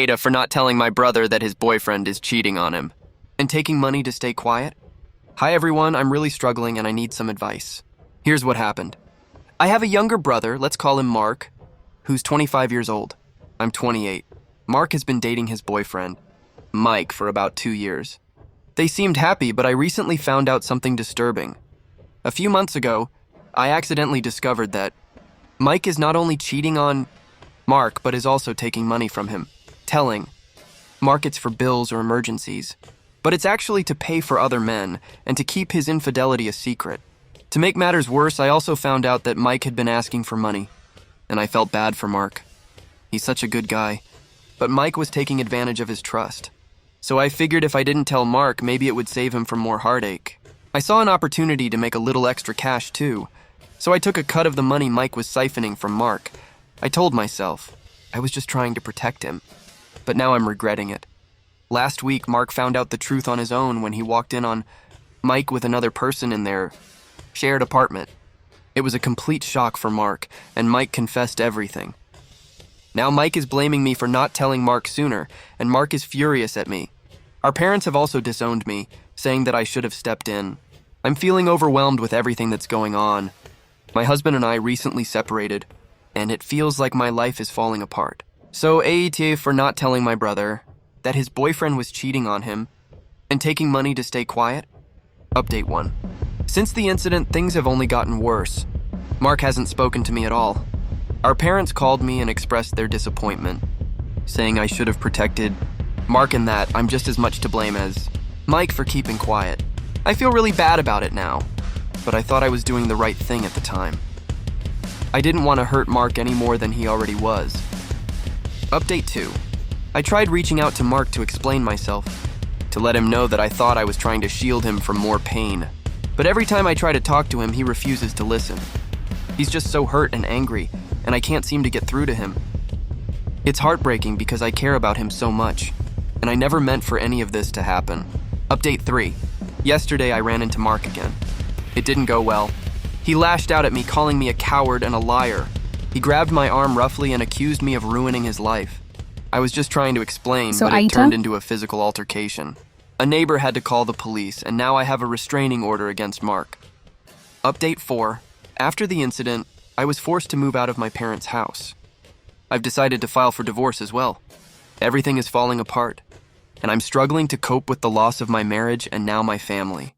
AITA for not telling my brother that his boyfriend is cheating on him and taking money to stay quiet. Hi everyone, I'm really struggling and I need some advice. Here's what happened. I have a younger brother, let's call him Mark, who's 25 years old. I'm 28. Mark has been dating his boyfriend, Mike, for about 2 years. They seemed happy, but I recently found out something disturbing. A few months ago, I accidentally discovered that Mike is not only cheating on Mark, but is also taking money from him, telling Mark it's for bills or emergencies, but it's actually to pay for other men and to keep his infidelity a secret. To make matters worse, I also found out that Mike had been asking for money, and I felt bad for Mark. He's such a good guy, but Mike was taking advantage of his trust. So I figured if I didn't tell Mark, maybe it would save him from more heartache. I saw an opportunity to make a little extra cash too, so I took a cut of the money Mike was siphoning from Mark. I told myself I was just trying to protect him, but now I'm regretting it. Last week, Mark found out the truth on his own when he walked in on Mike with another person in their shared apartment. It was a complete shock for Mark, and Mike confessed everything. Now Mike is blaming me for not telling Mark sooner, and Mark is furious at me. Our parents have also disowned me, saying that I should have stepped in. I'm feeling overwhelmed with everything that's going on. My husband and I recently separated, and it feels like my life is falling apart. So AITA for not telling my brother that his boyfriend was cheating on him and taking money to stay quiet. Update 1. Since the incident, things have only gotten worse. Mark hasn't spoken to me at all. Our parents called me and expressed their disappointment, saying I should have protected Mark and that I'm just as much to blame as Mike for keeping quiet. I feel really bad about it now, but I thought I was doing the right thing at the time. I didn't want to hurt Mark any more than he already was. Update 2. I tried reaching out to Mark to explain myself, to let him know that I thought I was trying to shield him from more pain. But every time I try to talk to him, he refuses to listen. He's just so hurt and angry, and I can't seem to get through to him. It's heartbreaking because I care about him so much, and I never meant for any of this to happen. Update 3. Yesterday I ran into Mark again. It didn't go well. He lashed out at me, calling me a coward and a liar. He grabbed my arm roughly and accused me of ruining his life. I was just trying to explain, but it turned into a physical altercation. A neighbor had to call the police, and now I have a restraining order against Mark. Update 4. After the incident, I was forced to move out of my parents' house. I've decided to file for divorce as well. Everything is falling apart, and I'm struggling to cope with the loss of my marriage and now my family.